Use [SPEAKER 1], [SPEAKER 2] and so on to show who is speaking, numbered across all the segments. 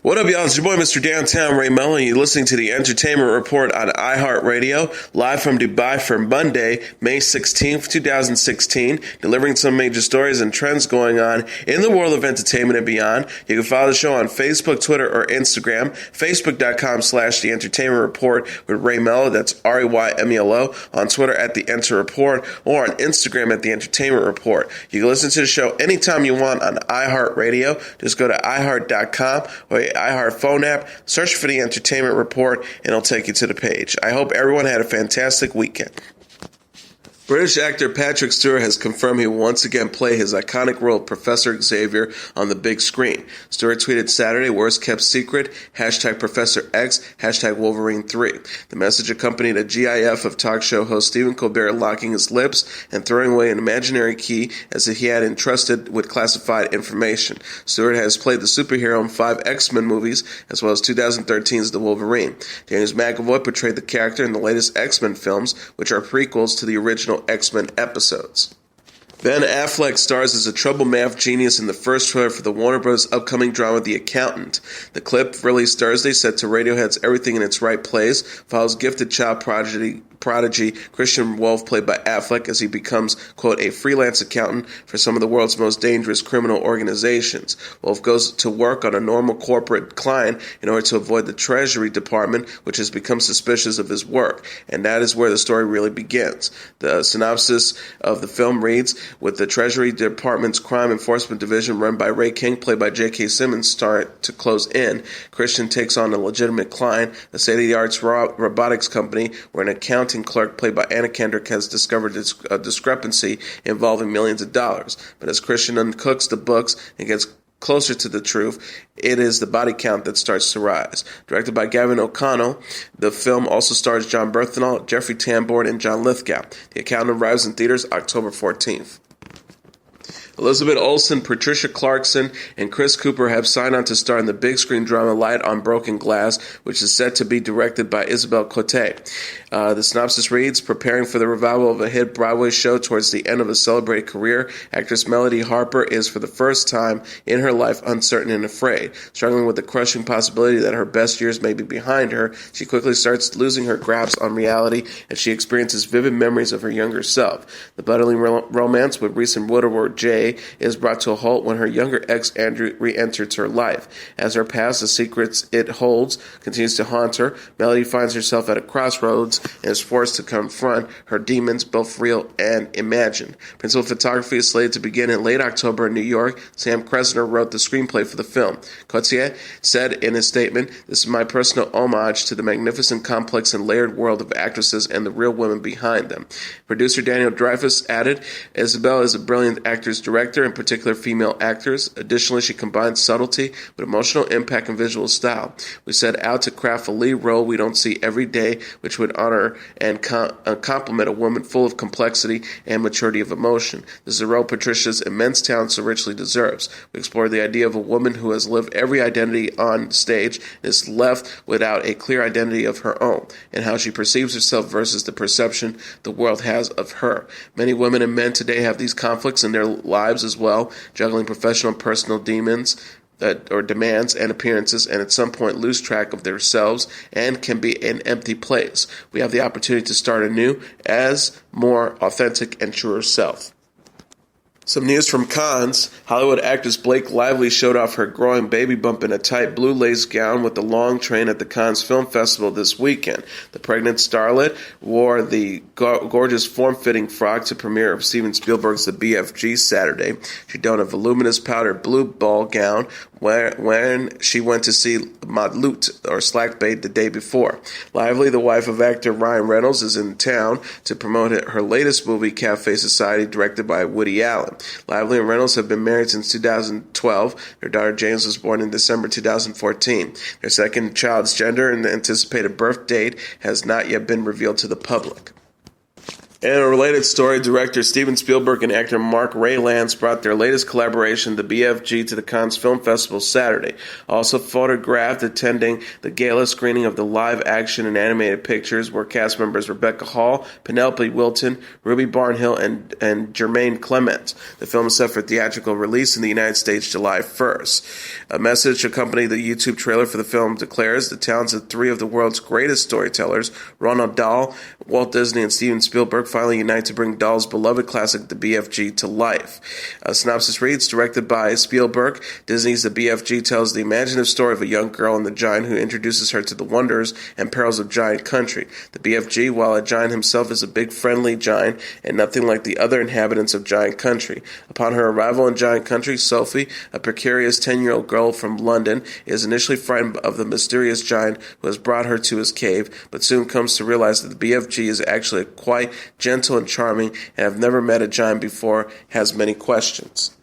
[SPEAKER 1] What up, y'all? It's your boy, Mr. Downtown Ray Mellon. You're listening to the Entertainment Report on iHeartRadio, live from Dubai for Monday, May 16th, 2016, delivering some major stories and trends going on in the world of entertainment and beyond. You can follow the show on Facebook, Twitter, or Instagram, facebook.com/The Entertainment Report with Ray Mello, that's RAYMELO, on Twitter at The Enter Report, or on Instagram at The Entertainment Report. You can listen to the show anytime you want on iHeartRadio. Just go to iHeart.com or iHeart phone app, search for The Entertainment Report, and it'll take you to the page. I hope everyone had a fantastic weekend. British actor Patrick Stewart has confirmed he will once again play his iconic role of Professor Xavier on the big screen. Stewart tweeted Saturday, "Worst kept secret, hashtag Professor X, hashtag Wolverine 3. The message accompanied a GIF of talk show host Stephen Colbert locking his lips and throwing away an imaginary key as if he had entrusted with classified information. Stewart has played the superhero in 5 X-Men movies, as well as 2013's The Wolverine. James McAvoy portrayed the character in the latest X-Men films, which are prequels to the original X-Men episodes. Ben Affleck stars as a troubled math genius in the first trailer for the Warner Bros. Upcoming drama The Accountant. The clip, released Thursday, set to Radiohead's Everything in Its Right Place, follows gifted child prodigy Christian Wolf, played by Affleck, as he becomes, quote, a freelance accountant for some of the world's most dangerous criminal organizations. Wolf goes to work on a normal corporate client in order to avoid the Treasury Department, which has become suspicious of his work. And that is where the story really begins. The synopsis of the film reads, with the Treasury Department's Crime Enforcement Division run by Ray King, played by J.K. Simmons, start to close in, Christian takes on a legitimate client, a state-of-the-art robotics company, where an accounting clerk played by Anna Kendrick has discovered a discrepancy involving millions of dollars. But as Christian uncooks the books and gets closer to the truth, it is the body count that starts to rise. Directed by Gavin O'Connell, the film also stars John Bernthal, Jeffrey Tambor, and John Lithgow. The Accountant arrives in theaters October 14th. Elizabeth Olsen, Patricia Clarkson, and Chris Cooper have signed on to star in the big screen drama Light on Broken Glass, which is set to be directed by Isabelle Cotte. The synopsis reads, preparing for the revival of a hit Broadway show towards the end of a celebrated career, actress Melody Harper is for the first time in her life uncertain and afraid. Struggling with the crushing possibility that her best years may be behind her, she quickly starts losing her grasp on reality as she experiences vivid memories of her younger self. The budding romance with recent widower Jay is brought to a halt when her younger ex Andrew re-enters her life. As her past, the secrets it holds, continues to haunt her, Melody finds herself at a crossroads and is forced to confront her demons, both real and imagined. Principal photography is slated to begin in late October in New York. Sam Kressner wrote the screenplay for the film. Cotier said in his statement, "This is my personal homage to the magnificent, complex, and layered world of actresses and the real women behind them." Producer Daniel Dreyfuss added, Isabel is a brilliant actress-director, in particular female actors. Additionally, she combines subtlety with emotional impact and visual style. We set out to craft a lead role we don't see every day, which would honor and complement a woman full of complexity and maturity of emotion. This is a role Patricia's immense talent so richly deserves. We explore the idea of a woman who has lived every identity on stage and is left without a clear identity of her own, and how she perceives herself versus the perception the world has of her. Many women and men today have these conflicts in their lives as well, juggling professional and personal demons or demands and appearances, and at some point lose track of themselves and can be an empty place. We have the opportunity to start anew as more authentic and truer self. Some news from Cannes. Hollywood actress Blake Lively showed off her growing baby bump in a tight blue lace gown with the long train at the Cannes Film Festival this weekend. The pregnant starlet wore the gorgeous form-fitting frock to premiere of Steven Spielberg's The BFG Saturday. She donned a voluminous powdered blue ball gown when she went to see Madlut, or Slack Bait, the day before. Lively, the wife of actor Ryan Reynolds, is in town to promote her latest movie, Cafe Society, directed by Woody Allen. Lively and Reynolds have been married since 2012. Their daughter James was born in December 2014. Their second child's gender and anticipated birth date has not yet been revealed to the public. In a related story, director Steven Spielberg and actor Mark Rylance brought their latest collaboration, the BFG, to the Cannes Film Festival Saturday. Also photographed attending the gala screening of the live-action and animated pictures were cast members Rebecca Hall, Penelope Wilton, Ruby Barnhill, and Jermaine Clement. The film is set for theatrical release in the United States July 1st. A message accompanying the YouTube trailer for the film declares the talents of three of the world's greatest storytellers, Roald Dahl, Walt Disney, and Steven Spielberg, finally unite to bring Dahl's beloved classic, The BFG, to life. A synopsis reads, directed by Spielberg, Disney's The BFG tells the imaginative story of a young girl and the giant who introduces her to the wonders and perils of giant country. The BFG, while a giant himself, is a big friendly giant and nothing like the other inhabitants of giant country. Upon her arrival in giant country, Sophie, a precarious 10-year-old girl from London, is initially frightened of the mysterious giant who has brought her to his cave, but soon comes to realize that the BFG is actually quite gentle and charming, and have never met a giant before, has many questions.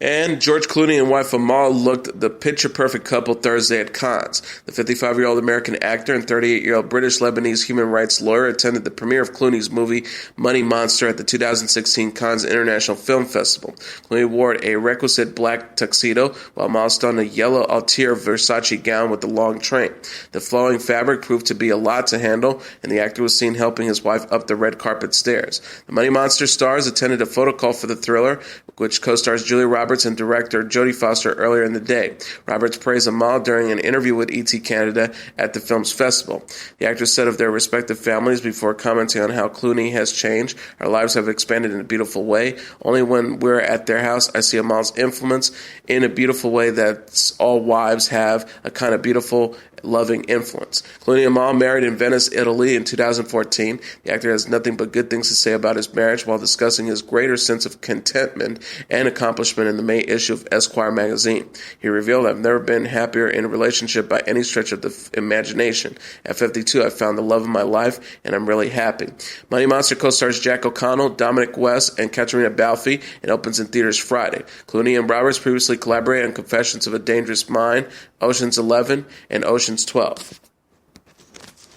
[SPEAKER 1] And George Clooney and wife Amal looked the picture-perfect couple Thursday at Cannes. The 55-year-old American actor and 38-year-old British-Lebanese human rights lawyer attended the premiere of Clooney's movie Money Monster at the 2016 Cannes International Film Festival. Clooney wore a requisite black tuxedo, while Amal donned a yellow Altier Versace gown with a long train. The flowing fabric proved to be a lot to handle, and the actor was seen helping his wife up the red carpet stairs. The Money Monster stars attended a photo call for the thriller, which co-stars Julia Roberts and director Jodie Foster earlier in the day. Roberts praised Amal during an interview with ET Canada at the film's festival. The actors said of their respective families before commenting on how Clooney has changed. Our lives have expanded in a beautiful way. Only when we're at their house I see Amal's influence in a beautiful way that all wives have, a kind of beautiful, loving influence. Clooney and Amal married in Venice, Italy in 2014. The actor has nothing but good things to say about his marriage while discussing his greater sense of contentment and accomplishment in the May issue of Esquire magazine. He revealed, I've never been happier in a relationship by any stretch of the imagination. At 52, I found the love of my life, and I'm really happy. Money Monster co-stars Jack O'Connell, Dominic West, and Katrina Balfe, and opens in theaters Friday. Clooney and Roberts previously collaborated on Confessions of a Dangerous Mind, Ocean's 11, and Ocean's 12.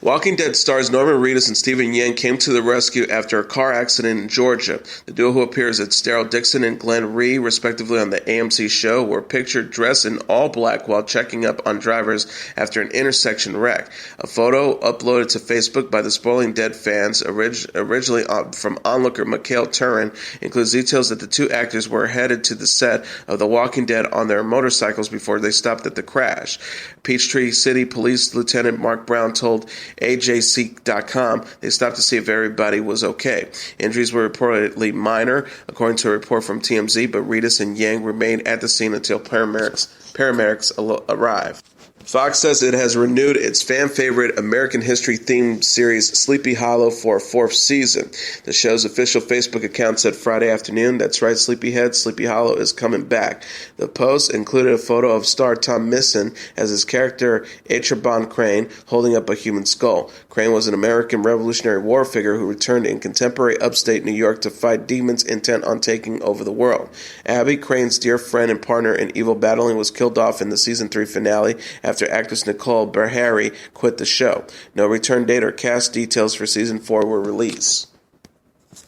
[SPEAKER 1] Walking Dead stars Norman Reedus and Stephen Yeun came to the rescue after a car accident in Georgia. The duo, who appears as Daryl Dixon and Glenn Rhee, respectively, on the AMC show, were pictured dressed in all black while checking up on drivers after an intersection wreck. A photo uploaded to Facebook by the Spoiling Dead fans, originally from onlooker Mikhail Turin, includes details that the two actors were headed to the set of The Walking Dead on their motorcycles before they stopped at the crash. Peachtree City Police Lieutenant Mark Brown told AJC.com they stopped to see if everybody was okay. Injuries were reportedly minor, according to a report from TMZ, but Reedus and Yang remained at the scene until paramedics arrived. Fox says it has renewed its fan-favorite American history-themed series Sleepy Hollow for a fourth season. The show's official Facebook account said Friday afternoon, that's right, Sleepyhead, Sleepy Hollow is coming back. The post included a photo of star Tom Mison as his character Ichabod Crane holding up a human skull. Crane was an American Revolutionary War figure who returned in contemporary upstate New York to fight demons intent on taking over the world. Abby, Crane's dear friend and partner in evil battling, was killed off in the season 3 finale after actress Nicole Beharie quit the show. No return date or cast details for season 4 were released.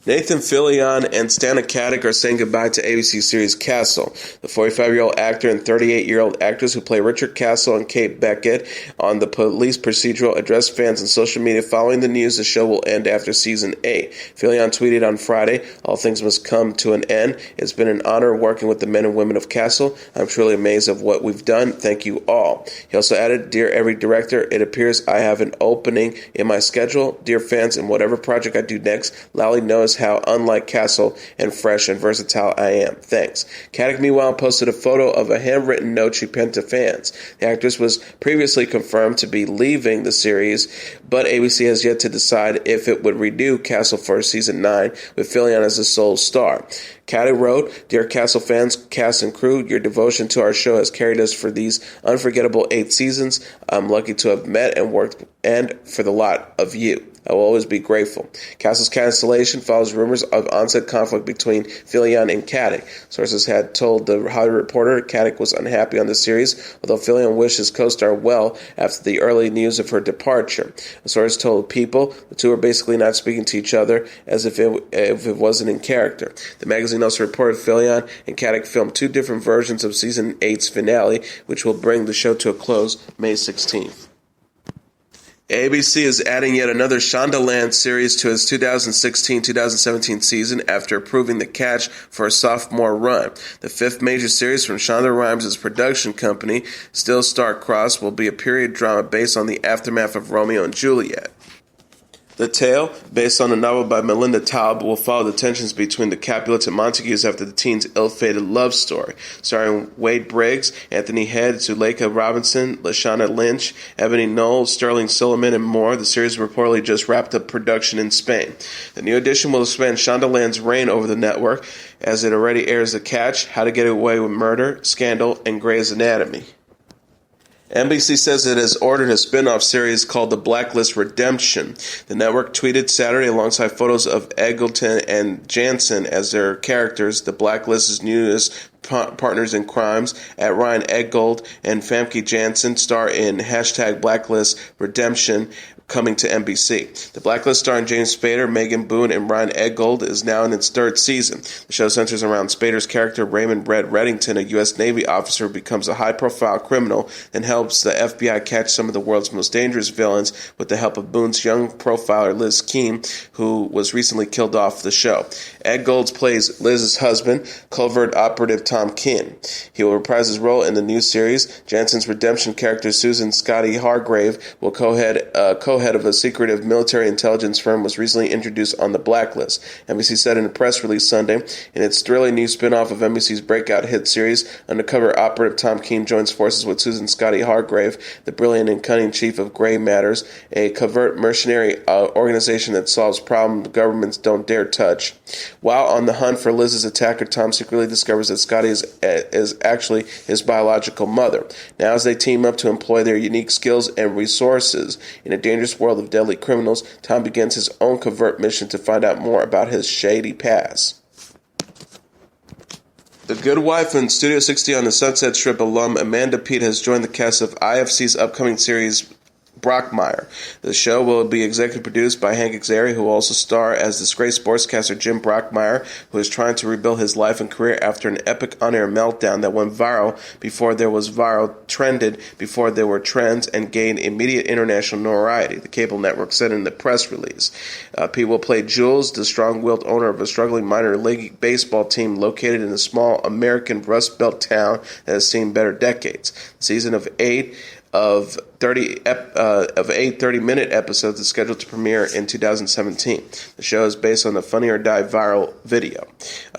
[SPEAKER 1] Nathan Fillion and Stana Katic are saying goodbye to ABC series Castle. The 45-year-old actor and 38-year-old actress who play Richard Castle and Kate Beckett on the police procedural addressed fans on social media following the news the show will end after season 8. Fillion tweeted on Friday, all things must come to an end. It's been an honor working with the men and women of Castle. I'm truly amazed of what we've done. Thank you all. He also added, Dear every director, it appears I have an opening in my schedule. Dear fans, in whatever project I do next, Lally knows how unlike Castle and fresh and versatile I am. Thanks. Katic, meanwhile, posted a photo of a handwritten note she penned to fans. The actress was previously confirmed to be leaving the series, but ABC has yet to decide if it would renew Castle for season 9 with Fillion as the sole star. Katic wrote, Dear Castle fans, cast and crew, your devotion to our show has carried us for these unforgettable 8 seasons. I'm lucky to have met and worked, and for the lot of you. I will always be grateful. Castle's cancellation follows rumors of onset conflict between Fillion and Caddick. Sources had told The Hollywood Reporter Caddick was unhappy on the series, although Fillion wished his co-star well after the early news of her departure. A source told People the two are basically not speaking to each other as if it wasn't in character. The magazine also reported Fillion and Caddick filmed two different versions of Season 8's finale, which will bring the show to a close May 16th. ABC is adding yet another Shondaland series to its 2016-2017 season after approving The Catch for a sophomore run. The fifth major series from Shonda Rhimes' production company, Still Star-Crossed, will be a period drama based on the aftermath of Romeo and Juliet. The tale, based on a novel by Melinda Taub, will follow the tensions between the Capulets and Montagues after the teens' ill-fated love story. Starring Wade Briggs, Anthony Head, Zuleika Robinson, Lashana Lynch, Ebony Knoll, Sterling Silliman, and more, the series reportedly just wrapped up production in Spain. The new edition will expand Shondaland's reign over the network, as it already airs The Catch, How to Get Away with Murder, Scandal, and Grey's Anatomy. NBC says it has ordered a spin-off series called The Blacklist Redemption. The network tweeted Saturday alongside photos of Eggleton and Jansen as their characters. The Blacklist's newest partners in crimes at Ryan Eggold and Famke Janssen star in #Blacklist Redemption, coming to NBC. The Blacklist starring James Spader, Megan Boone, and Ryan Eggold is now in its third season. The show centers around Spader's character Raymond Red Reddington, a U.S. Navy officer who becomes a high-profile criminal and helps the FBI catch some of the world's most dangerous villains with the help of Boone's young profiler Liz Keene, who was recently killed off the show. Eggold plays Liz's husband, covert operative Tom Kinn. He will reprise his role in the new series. Jansen's redemption character Susan Scotty Hargrave will co-head of a secretive military intelligence firm, was recently introduced on The Blacklist. NBC said in a press release Sunday, in its thrilling new spin-off of NBC's breakout hit series, undercover operative Tom Keene joins forces with Susan Scotty Hargrave, the brilliant and cunning chief of Grey Matters, a covert mercenary organization that solves problems governments don't dare touch. While on the hunt for Liz's attacker, Tom secretly discovers that Scotty is actually his biological mother. Now, as they team up to employ their unique skills and resources in a dangerous world of deadly criminals, Tom begins his own covert mission to find out more about his shady past. The Good Wife and Studio 60 on the Sunset Strip alum Amanda Peet has joined the cast of IFC's upcoming series Brockmire. The show will be executive produced by Hank Azaria, who will also star as disgraced sportscaster Jim Brockmire, who is trying to rebuild his life and career after an epic on-air meltdown that went viral before there was viral, trended before there were trends, and gained immediate international notoriety, the cable network said in the press release. Pete will play Jules, the strong-willed owner of a struggling minor league baseball team located in a small American Rust Belt town that has seen better decades. The season of 8 of 30-minute episodes is scheduled to premiere in 2017. The show is based on the Funny or Die viral video.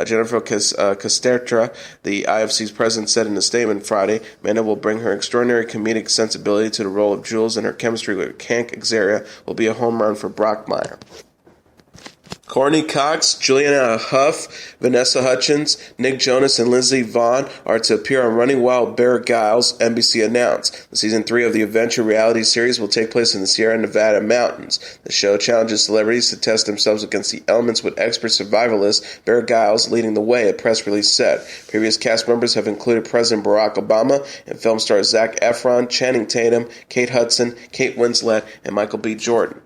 [SPEAKER 1] Jennifer Castertra, the IFC's president, said in a statement Friday, Amanda will bring her extraordinary comedic sensibility to the role of Jules, and her chemistry with Hank Azaria will be a home run for Brockmire. Courtney Cox, Juliana Hough, Vanessa Hutchins, Nick Jonas, and Lindsey Vonn are to appear on Running Wild Bear Gyles, NBC announced. The Season 3 of the adventure reality series will take place in the Sierra Nevada mountains. The show challenges celebrities to test themselves against the elements, with expert survivalist Bear Gyles leading the way, a press release said. Previous cast members have included President Barack Obama and film stars Zac Efron, Channing Tatum, Kate Hudson, Kate Winslet, and Michael B. Jordan.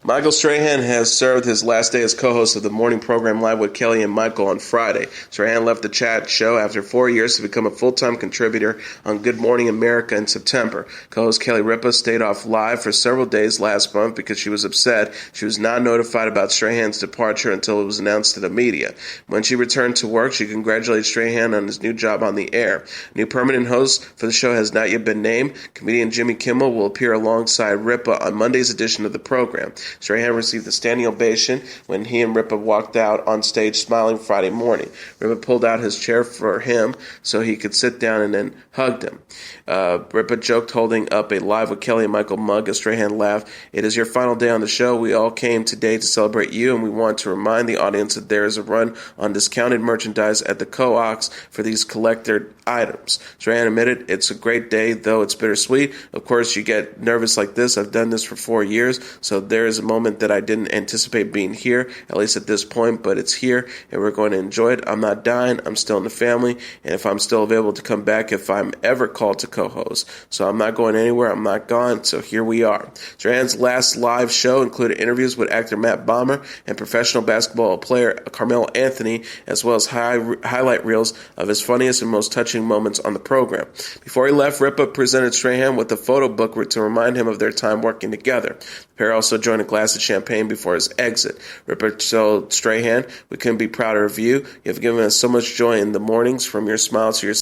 [SPEAKER 1] Michael Strahan has served his last day as co-host of the morning program Live with Kelly and Michael on Friday. Strahan left the chat show after 4 years to become a full-time contributor on Good Morning America in September. Co-host Kelly Ripa stayed off Live for several days last month because she was upset she was not notified about Strahan's departure until it was announced to the media. When she returned to work, she congratulated Strahan on his new job on the air. A new permanent host for the show has not yet been named. Comedian Jimmy Kimmel will appear alongside Ripa on Monday's edition of the program. Strahan received a standing ovation when he and Ripa walked out on stage smiling Friday morning. Ripa pulled out his chair for him so he could sit down and then hugged him. Ripa joked holding up a Live with Kelly and Michael mug as Strahan laughed. "It is your final day on the show. We all came today to celebrate you, and we want to remind the audience that there is a run on discounted merchandise at the Co-Ox for these collector items." Strahan admitted, "It's a great day, though it's bittersweet. Of course, you get nervous like this. I've done this for 4 years, so there is a moment that I didn't anticipate being here, at least at this point, but it's here, and we're going to enjoy it. I'm not dying. I'm still in the family, and if I'm still available to come back if I'm ever called to co-host. So I'm not going anywhere. I'm not gone, so here we are." Strahan's last live show included interviews with actor Matt Bomer and professional basketball player Carmelo Anthony, as well as highlight reels of his funniest and most touching moments on the program. Before he left, Ripa presented Strahan with a photo book to remind him of their time working together. The pair also joined a glass of champagne before his exit. Ripa told Strahan, "We couldn't be prouder of you. You have given us so much joy in the mornings, from your smile to your